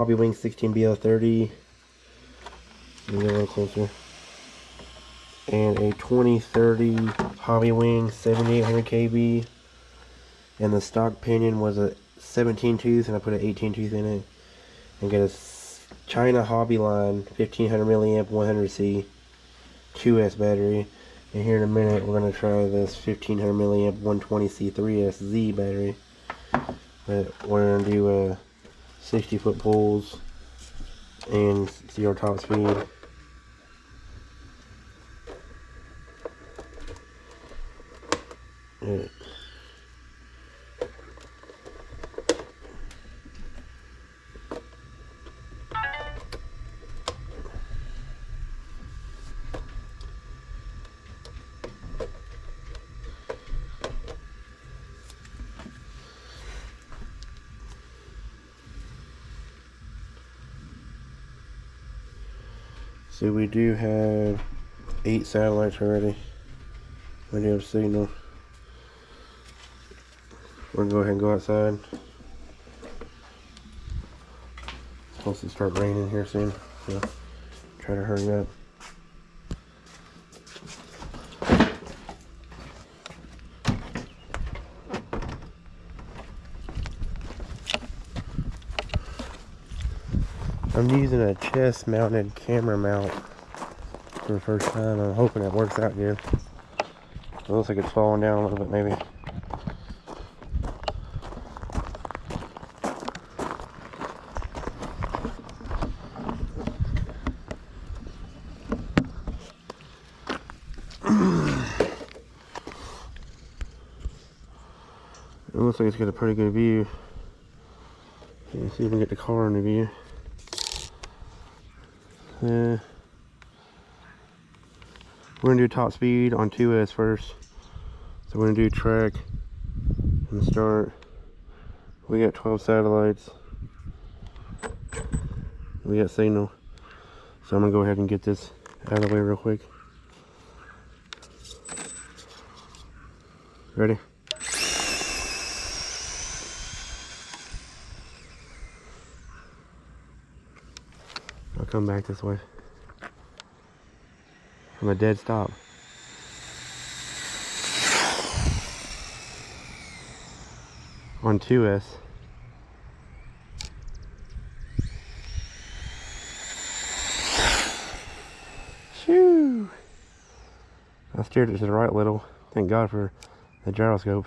Hobby Wing 16BL30. Let me get a little closer. And a 2030 Hobby Wing 7800 KB. And the stock pinion was a 17 tooth, and I put an 18 tooth in it. And get a China Hobby Line 1500 milliamp 100C 2S battery. And here in a minute we're going to try this 1500 milliamp 120C 3SZ battery. But we're going to do 60 foot pulls and 0 top speed. So we do have 8 satellites already. We do have signal. We're gonna go ahead and go outside. It's supposed to start raining here soon, so try to hurry up. I'm using a chest mounted camera mount for the first time. I'm hoping it works out good. It looks like it's falling down a little bit maybe. It looks like it's got a pretty good view. Let's see if we can get the car in the view. We're going to do top speed on 2S first. So we're going to do track and start. We got 12 satellites. We got signal. So I'm going to go ahead and get this out of the way real quick. Ready? I'll come back this way. I'm a dead stop. On 2S. Shoo! I steered it to the right a little. Thank God for the gyroscope.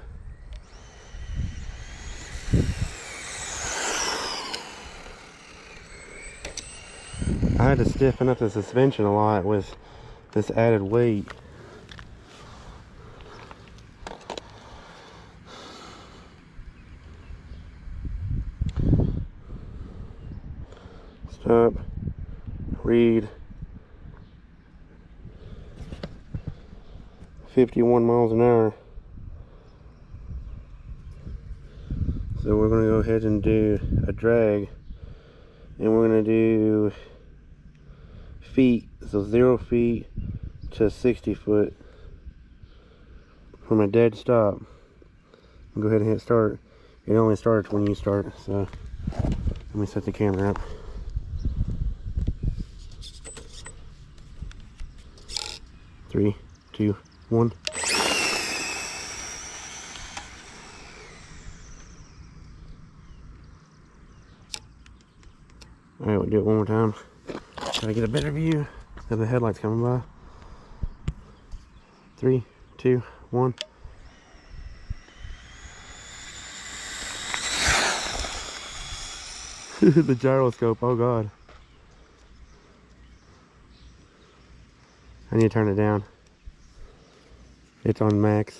I had to stiffen up the suspension a lot with this added weight. Stop. Read. 51 miles an hour. So we're going to go ahead and do a drag. And we're going to do feet, so 0 feet to 60 foot from a dead stop. Go ahead and hit start. It only starts when you start, so let me set the camera up. Three, two, one. Alright, we'll do it one more time. Try to get a better view of the headlights coming by. 3, 2, 1. The gyroscope, oh God. I need to turn it down. It's on max.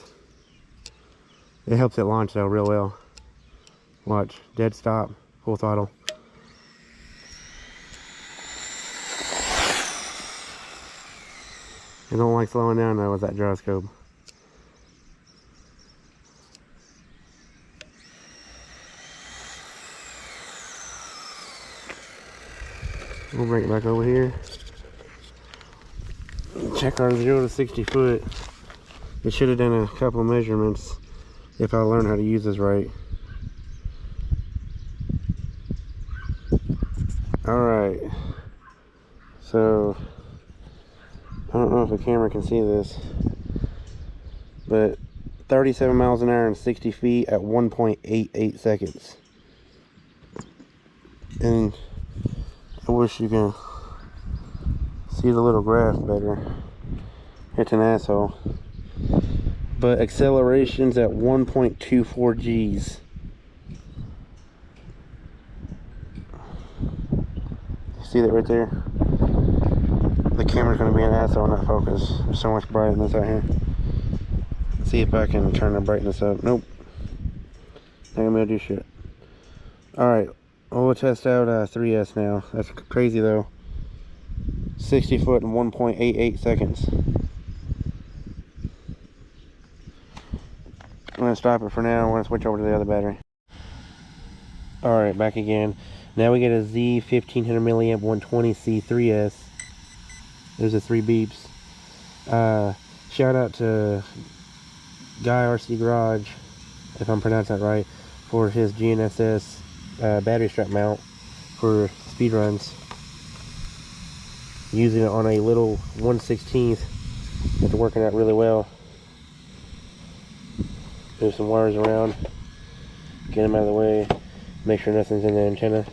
It helps it launch though real well. Watch, dead stop, full throttle. I don't like slowing down though with that gyroscope. We'll bring it back over here. Check our 0 to 60 foot. It should have done a couple of measurements if I learned how to use this right. Alright. So, I don't know if the camera can see this, but 37 miles an hour and 60 feet at 1.88 seconds. And I wish you can see the little graph better. It's an asshole. But acceleration's at 1.24 G's. See that right there? The camera's gonna be an asshole, not focus. There's so much brightness out here. See if I can turn the brightness up. Nope. Not gonna be able to do shit. Alright, we'll test out 3S now. That's crazy though. 60 foot in 1.88 seconds. I'm gonna stop it for now. I'm gonna switch over to the other battery. Alright, back again. Now we get a Z 1500 milliamp 120C 3S. There's the 3 beeps. Shout out to Guy RC Garage, if I'm pronouncing that right, for his GNSS battery strap mount for speed runs. Using it on a little 1/16. It's working out really well. Move some wires around, get them out of the way, make sure nothing's in the antenna.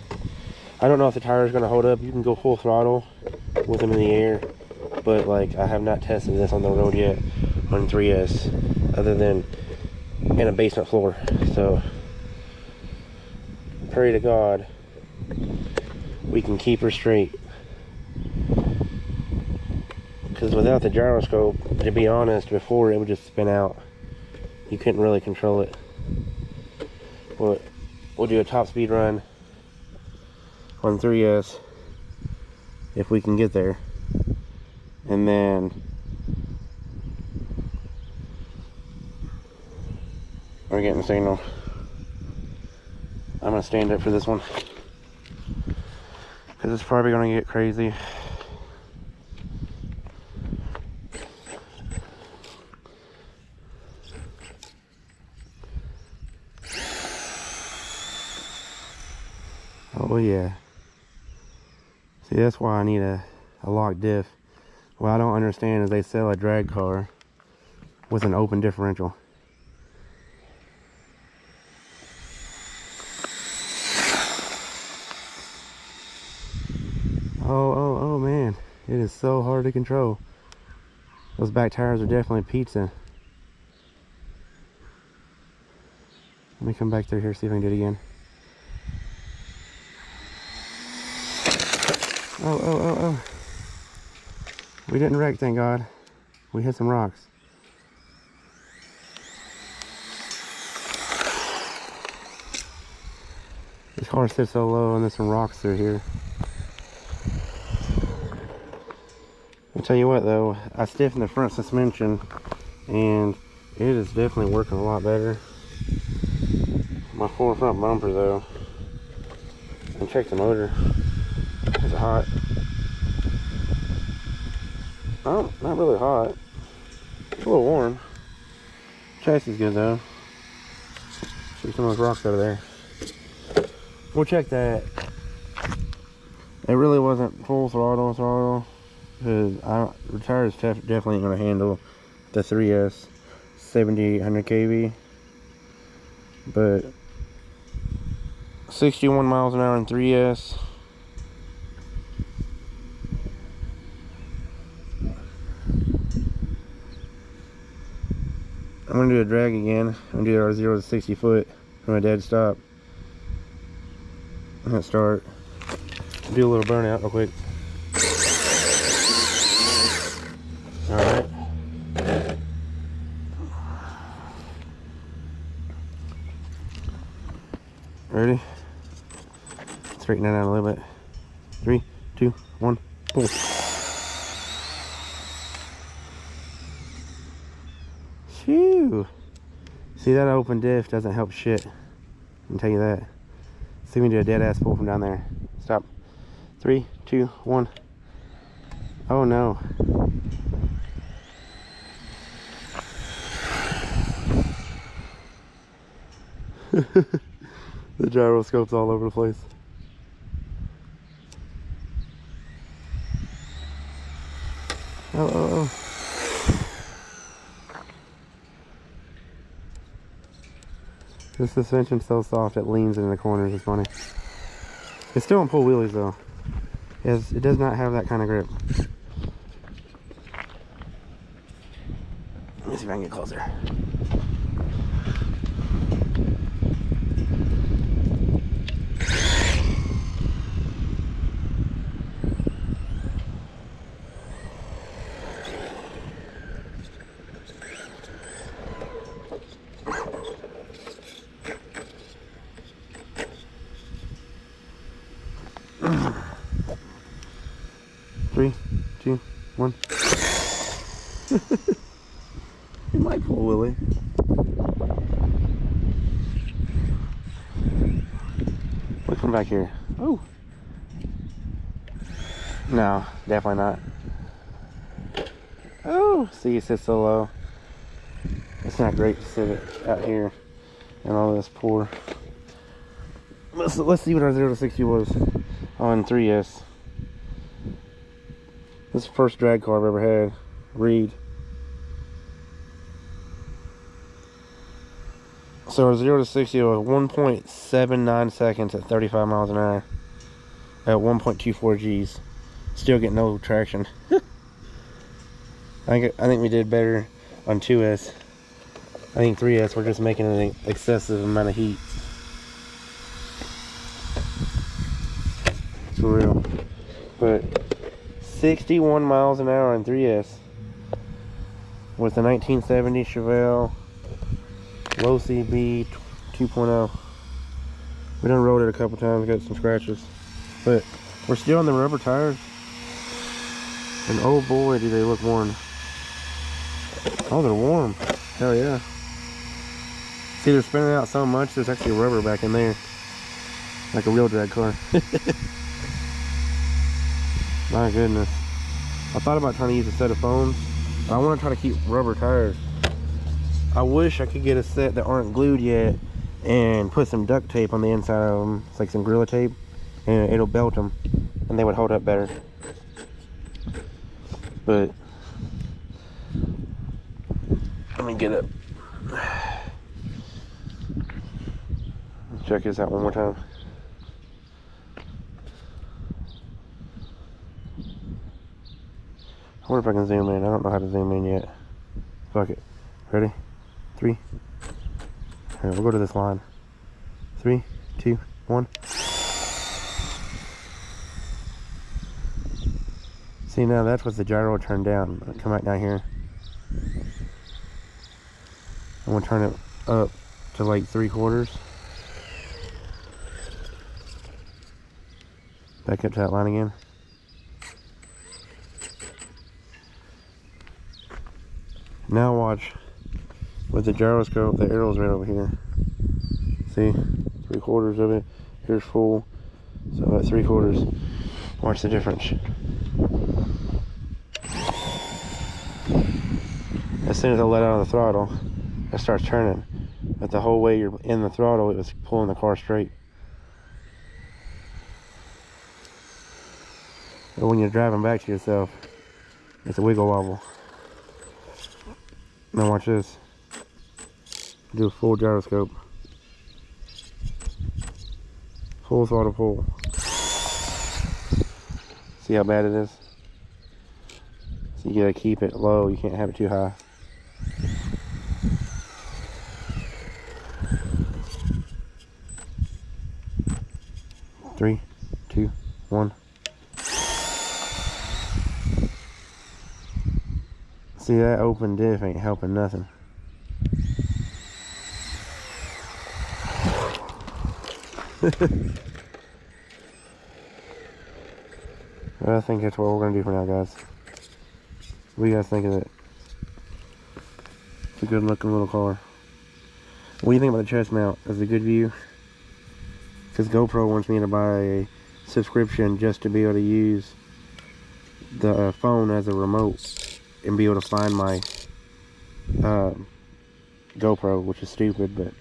I don't know if the tire is going to hold up. You can go full throttle with them in the air, but like I have not tested this on the road yet on 3S, other than in a basement floor. So pray to God we can keep her straight, because without the gyroscope, to be honest, before it would just spin out. You couldn't really control it. But we'll do a top speed run on 3S if we can get there, and then we're getting the signal. I'm gonna stand up for this one because it's probably gonna get crazy. Oh yeah. See, that's why I need a locked diff. What I don't understand is they sell a drag car with an open differential. Oh man. It is so hard to control. Those back tires are definitely pizza. Let me come back through here, see if I can do it again. Oh. We didn't wreck, thank God. We hit some rocks. This car sits so low and there's some rocks through here. I'll tell you what though, I stiffened the front suspension and it is definitely working a lot better. My forward front bumper though, and check the motor. Is it hot? Oh, not really hot. It's a little warm. Chassis is good though. See some of those rocks out of there. We'll check that. It really wasn't full throttle, because the tire is definitely going to handle the 3S 7800 kV, but 61 miles an hour in 3S. I'm going to do a drag again. I'm going to do our 0 to 60 foot from a dead stop. I'm going to start. Do a little burnout real quick. Alright. Ready? Straighten that out a little bit. 3, 2, 1, pull. Phew. See, that open diff doesn't help shit. I can tell you that. See me do a dead ass pull from down there. Stop. 3, 2, 1. Oh no. The gyroscope's all over the place. Oh, oh, oh. This suspension's so soft it leans in the corners. It's funny. It's still on pull wheelies though. It does not have that kind of grip. Let me see if I can get closer. Three, two, one. It might pull Willie. Let's come back here. Oh. No, definitely not. Oh, see, it sits so low. It's not great to sit it out here and all this pour. Let's see what our 0 to 60 was on 3S. This is the first drag car I've ever had. Reed. So our 0 to 60 was 1.79 seconds at 35 miles an hour at 1.24 G's. Still getting no traction. I think we did better on 2S. I think 3S we're just making an excessive amount of heat. For real. But 61 miles an hour on 3S with the 1970 Chevelle Losi B 2.0. We done rode it a couple times, got some scratches, but we're still on the rubber tires, and oh boy do they look worn. Oh, they're warm. Hell yeah. See, they're spinning out so much there's actually rubber back in there, like a real drag car. My goodness. I thought about trying to use a set of foams. I want to try to keep rubber tires. I wish I could get a set that aren't glued yet and put some duct tape on the inside of them. It's like some Gorilla tape, and it'll belt them and they would hold up better. But let me get up. Check this out one more time. I wonder if I can zoom in. I don't know how to zoom in yet. Fuck it. Ready? 3. Here, we'll go to this line. 3, 2, 1. See, now that's what the gyro turned down. Come back down here. I'm gonna turn it up to like 3/4. Back up to that line again. Now watch, with the gyroscope, the arrow's right over here. See, 3/4 of it, here's full, so at 3/4, watch the difference. As soon as I let out of the throttle, it starts turning, but the whole way you're in the throttle, it was pulling the car straight. But when you're driving back to yourself, it's a wiggle wobble. Now watch this. Do a full gyroscope. Full throttle pull. See how bad it is? So you gotta keep it low, you can't have it too high. Three, 2, 1. See, that open diff ain't helping nothing. I think that's what we're gonna do for now, guys. What do you guys think of it? It's a good looking little car. What do you think about the chest mount? Is it a good view? Because GoPro wants me to buy a subscription just to be able to use the phone as a remote and be able to find my GoPro, which is stupid, but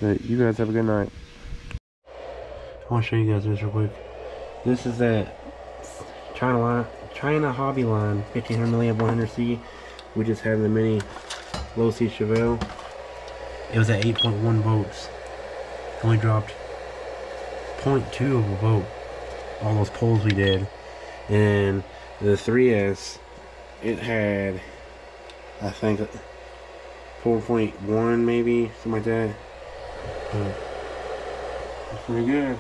But you guys have a good night. I want to show you guys this real quick. This is that China Hobby Line 1500 milliamp 100C. We just had the mini Losi Chevelle. It was at 8.1 volts. Only dropped 0.2 of a volt. All those polls we did. And the 3S, it had, I think, 4.1 maybe, something like that. But it's pretty good.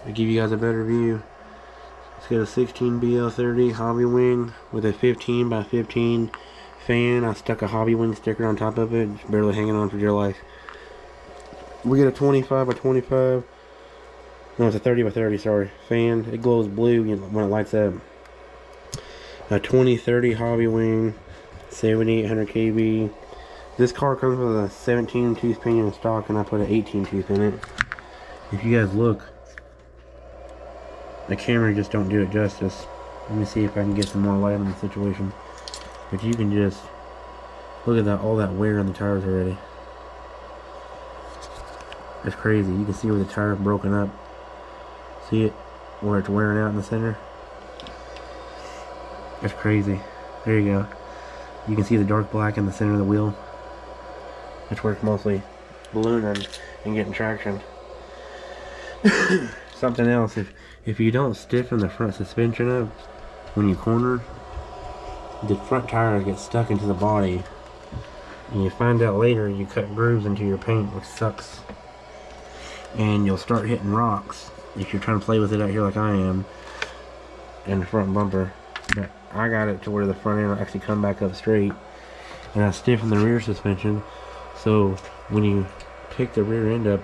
I'll give you guys a better view. It's got a 16 BL30 Hobby Wing with a 15 by 15 fan. I stuck a Hobby Wing sticker on top of it. It's barely hanging on for dear life. We get a 25 by 25. No, it's a 30 by 30, sorry. Fan. It glows blue when it lights up. A 2030 Hobby Wing. 7800 kb. This car comes with a 17 tooth pinion in stock, and I put an 18 tooth in it. If you guys look, the camera just don't do it justice. Let me see if I can get some more light on the situation. But you can just look at that, all that wear on the tires already. It's crazy. You can see where the tire's broken up. See it? Where it's wearing out in the center. It's crazy. There you go. You can see the dark black in the center of the wheel. It's where it's mostly ballooning and getting traction. Something else, if you don't stiffen the front suspension up when you corner, the front tire gets stuck into the body, and you find out later you cut grooves into your paint, which sucks. And you'll start hitting rocks if you're trying to play with it out here like I am, in the front bumper. But I got it to where the front end will actually come back up straight, and I stiffened the rear suspension, so when you pick the rear end up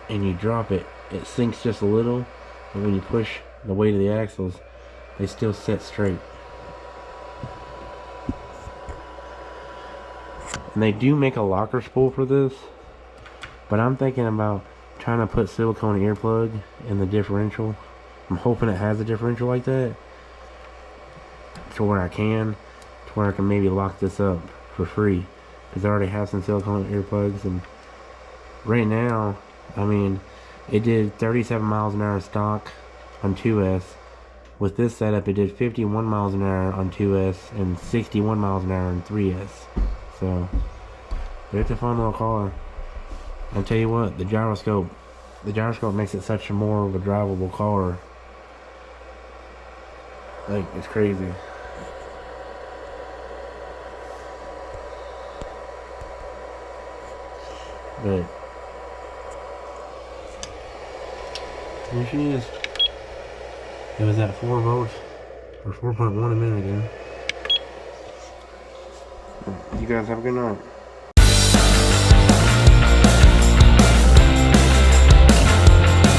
and you drop it, it sinks just a little, and when you push the weight of the axles, they still set straight. And they do make a locker spool for this, but I'm thinking about trying to put silicone earplug in the differential. I'm hoping it has a differential like that, to where I can maybe lock this up for free, because I already have some silicone earplugs. And right now, I mean, it did 37 miles an hour stock on 2S. With this setup, it did 51 miles an hour on 2S and 61 miles an hour on 3S. So, but it's a fun little car. I'll tell you what, the gyroscope makes it such a more of a drivable car. Like, it's crazy. But here she is. It was at 4 volts or 4.1 a minute ago. You guys have a good night.